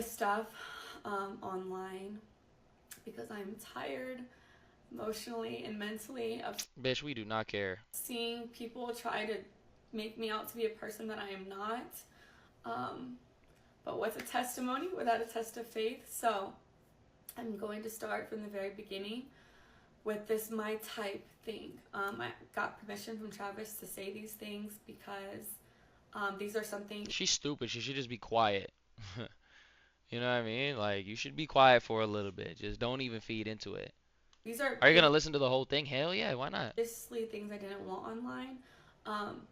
of stuff online because I'm tired emotionally and mentally of Bitch, we do not care. seeing people try to make me out to be a person that I am not. Um, but what's a testimony without a test of faith? So I'm going to start from the very beginning with this my type thing. I got permission from Travis to say these things because these are something. She's stupid. She should just be quiet. You know what I mean? Like, you should be quiet for a little bit. Just don't even feed into it. These are Are you gonna listen to the whole thing? Hell yeah, why not? obviously things I didn't want online. Um,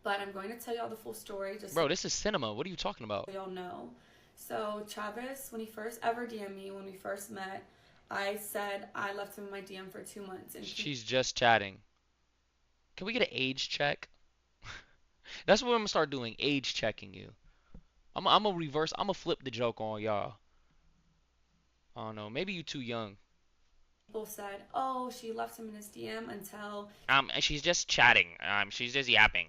but I'm going to tell y'all the full story just so Bro, this is cinema. What are you talking about? y'all know. So Travis, when he first ever DM'd me, when we first met, I said I left him in my DM for 2 months, and She's just chatting. Can we get an age check? That's what I'm gonna start doing. Age checking you. I'm gonna reverse. I'm gonna flip the joke on y'all. I don't know. Maybe you too young. people said, "Oh, she left him in his DM until She's just chatting. She's just yapping.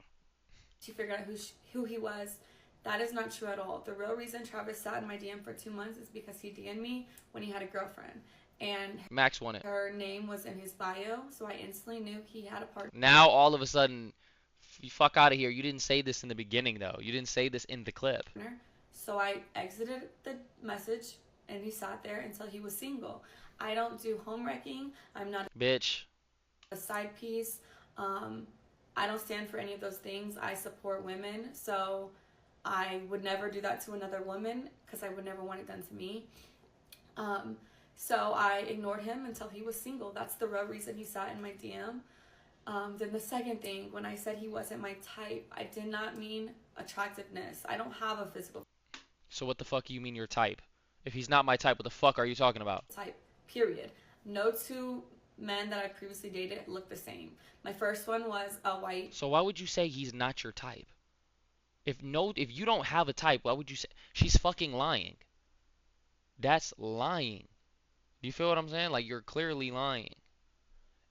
she figured out who he was." That is not true at all. The real reason Travis sat in my DM for 2 months is because he DM'd me when he had a girlfriend, and Max won it. her name was in his bio, so I instantly knew he had a partner. Now all of a sudden, you fuck out of here. You didn't say this in the beginning though. You didn't say this in the clip. So I exited the message, and he sat there until he was single. I don't do home wrecking. I'm not Bitch. a side piece. I don't stand for any of those things. I support women, so I would never do that to another woman because I would never want it done to me. So I ignored him until he was single. That's the real reason he sat in my DM. Then the second thing, when I said he wasn't my type, I did not mean attractiveness. I don't have a physical So what the fuck you mean your type? If he's not my type, what the fuck are you talking about? type, period. No two men that I previously dated look the same. My first one was a white. So why would you say he's not your type? If you don't have a type, why would you say she's fucking lying? That's lying. Do you feel what I'm saying? Like you're clearly lying.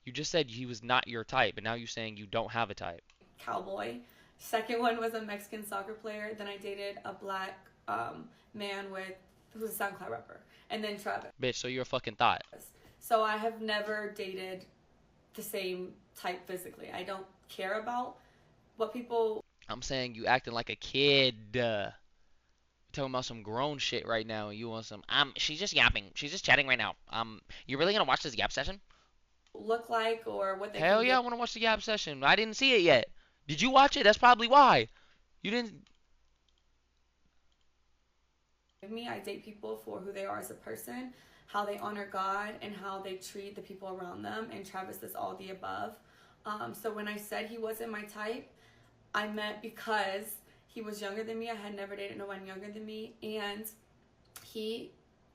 You just said he was not your type, and now you're saying you don't have a type. Cowboy. Second one was a Mexican soccer player. Then I dated a black man who was a SoundCloud rapper. And then Travis. Bitch, so you're a fucking thought. So I have never dated the same type physically. I don't care about what people. I'm saying you acting like a kid. You're talking about some grown shit right now, and you want some. She's just yapping. She's just chatting right now. You really gonna watch this yap session? Look like or what they Hell can yeah, I want to watch the yap session. I didn't see it yet. Did you watch it? That's probably why. You didn't. give me. I date people for who they are as a person, how they honor God, and how they treat the people around them. And Travis is all the above. So when I said he wasn't my type, I meant because he was younger than me. I had never dated no one younger than me, and he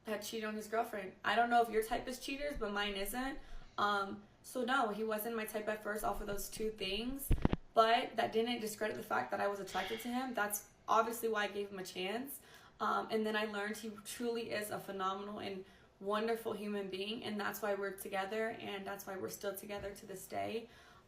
had cheated on his girlfriend. I don't know if your type is cheaters, but mine isn't. So no, he wasn't my type at first off of those two things, but that didn't discredit the fact that I was attracted to him. That's obviously why I gave him a chance. And then I learned he truly is a phenomenal and wonderful human being, and that's why we're together, and that's why we're still together to this day.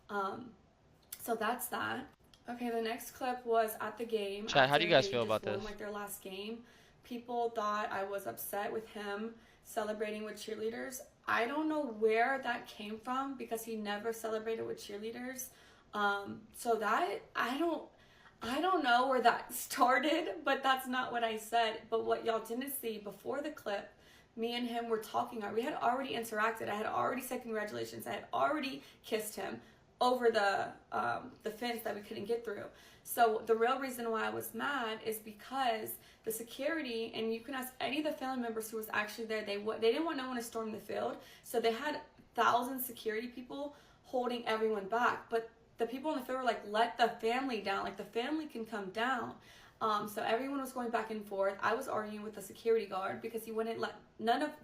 So that's that. Okay, the next clip was at the game. Chat, how do you guys feel They about just won, this? like their last game. People thought I was upset with him celebrating with cheerleaders. I don't know where that came from because he never celebrated with cheerleaders. So that I don't know where that started, but that's not what I said. But what y'all didn't see before the clip, me and him were talking. We had already interacted. I had already said congratulations. I had already kissed him over the fence that we couldn't get through. So the real reason why I was mad is because the security, and you can ask any of the family members who was actually there, they didn't want no one to storm the field, so they had 1,000 security people holding everyone back. But the people in the field were like, let the family down, like the family can come down. So everyone was going back and forth. I was arguing with the security guard because he wouldn't let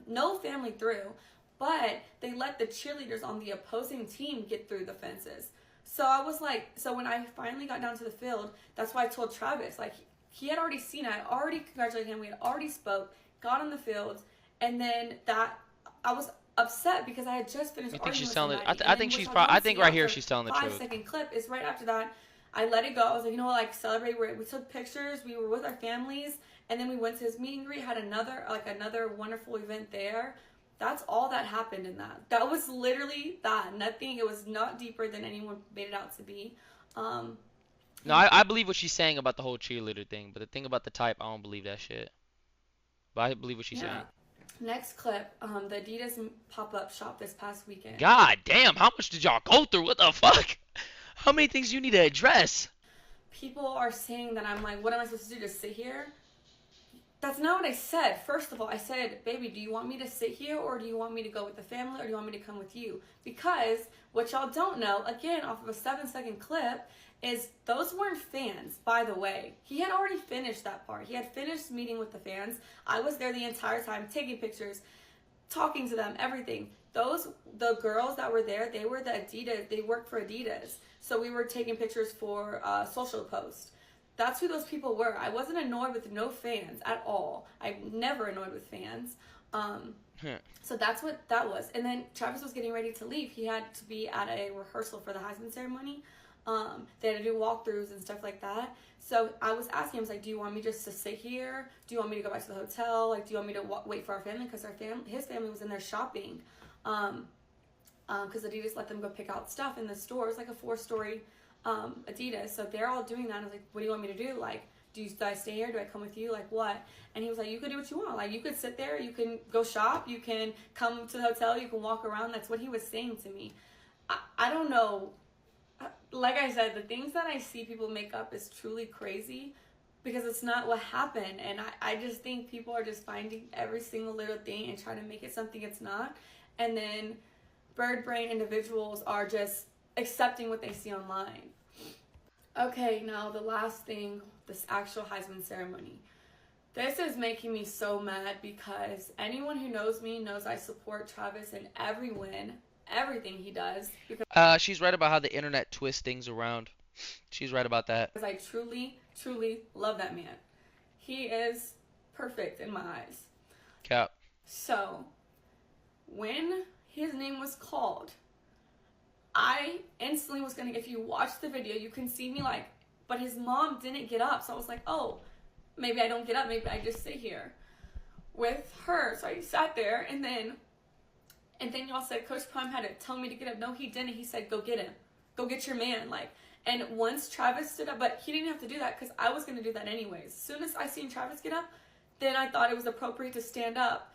no family through, but they let the cheerleaders on the opposing team get through the fences. So I was like, so when I finally got down to the field, that's why I told Travis, like, he had already seen it. I had already congratulated him. We had already spoke, got on the field, and then that I was upset because I had just finished. You think arguing she's with telling it? somebody, I think she's probably. I think right here she's telling the truth. 5-second clip is right after that. I let it go. I was like, you know what, like celebrate. We took pictures. We were with our families, and then we went to his meet and greet. Had another wonderful event there. That's all that happened in that. That was literally that. Nothing. It was not deeper than anyone made it out to be. Um, No, I believe what she's saying about the whole cheerleader thing, but the thing about the type, I don't believe that shit. But I believe what she's yeah. saying. Next clip. The Adidas pop up shop this past weekend. God damn, how much did y'all go through? What the fuck? How many things do you need to address? People are saying that I'm like, what am I supposed to do? Just sit here? That's not what I said. First of all, I said, baby, do you want me to sit here or do you want me to go with the family or do you want me to come with you? Because what y'all don't know, again, off of a 7-second clip, is those weren't fans, by the way. He had already finished that part. He had finished meeting with the fans. I was there the entire time, taking pictures, talking to them, everything. The girls that were there, they were the Adidas, they worked for Adidas. So we were taking pictures for social post. That's who those people were. I wasn't annoyed with no fans at all. I'm never annoyed with fans. Um, so that's what that was. And then Travis was getting ready to leave. He had to be at a rehearsal for the Heisman ceremony. They had to do walkthroughs and stuff like that. So I was asking him, I was like, do you want me just to sit here? Do you want me to go back to the hotel? Like, do you want me to wait for our family? Because his family was in there shopping. Because Adidas let them go pick out stuff in the store. It's like a 4-story Adidas. So they're all doing that. And I was like, what do you want me to do? Like, do I stay here? Do I come with you? Like, what? And he was like, you could do what you want. Like, you could sit there. You can go shop. You can come to the hotel. You can walk around. That's what he was saying to me. I don't know. Like I said, the things that I see people make up is truly crazy because it's not what happened. And I just think people are just finding every single little thing and trying to make it something it's not. And then bird brain individuals are just accepting what they see online. Okay, now the last thing, this actual Heisman ceremony. This is making me so mad because anyone who knows me knows I support Travis in every win, everything he does. She's right about how the internet twists things around. She's right about that. Because I truly, truly love that man. He is perfect in my eyes. Cap. So, when his name was called, I instantly was gonna, if you watch the video, you can see me like, but his mom didn't get up. So I was like, oh, maybe I don't get up. Maybe I just sit here with her. So I sat there and then y'all said Coach Prime had to tell me to get up. No, he didn't. He said, go get him. Go get your man. Like, and once Travis stood up, but he didn't have to do that because I was going to do that anyways. As soon as I seen Travis get up, then I thought it was appropriate to stand up.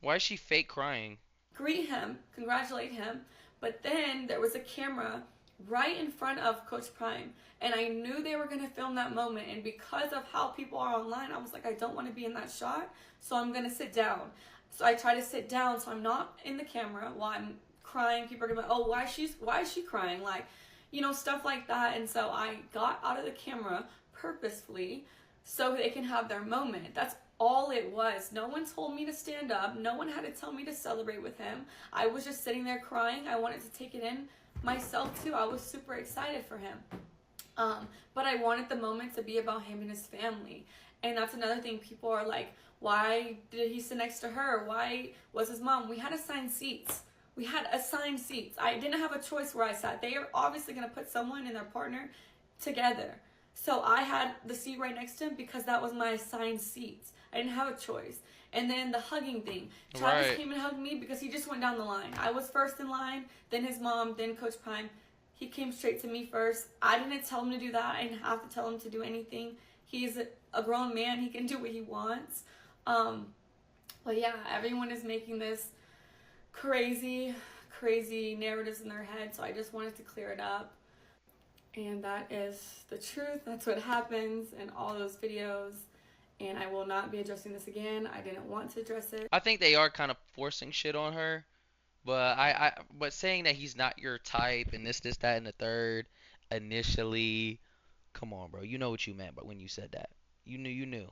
Why is she fake crying? Greet him, congratulate him. But then there was a camera right in front of Coach Prime. And I knew they were going to film that moment. And because of how people are online, I was like, I don't want to be in that shot. So I'm going to sit down. So I try to sit down so I'm not in the camera while I'm crying. People are going to be like, oh, why is she crying? Like, you know, stuff like that. And so I got out of the camera purposefully so they can have their moment. That's all it was. No one told me to stand up. No one had to tell me to celebrate with him. I was just sitting there crying. I wanted to take it in myself too. I was super excited for him. But I wanted the moment to be about him and his family. And that's another thing. People are like, why did he sit next to her? Why was his mom? We had assigned seats. We had assigned seats. I didn't have a choice where I sat. They are obviously going to put someone and their partner together. So I had the seat right next to him because that was my assigned seats. I didn't have a choice. And then the hugging thing. Travis came and hugged me because he just went down the line. I was first in line, then his mom, then Coach Prime. He came straight to me first. I didn't tell him to do that. I didn't have to tell him to do anything. He's a grown man. He can do what he wants. But yeah, everyone is making this crazy narratives in their head. So I just wanted to clear it up. And that is the truth. That's what happens in all those videos. And I will not be addressing this again. I didn't want to address it. I think they are kind of forcing shit on her, but but saying that he's not your type and this, that, and the third initially, come on, bro. You know what you meant, but when you said that, you knew.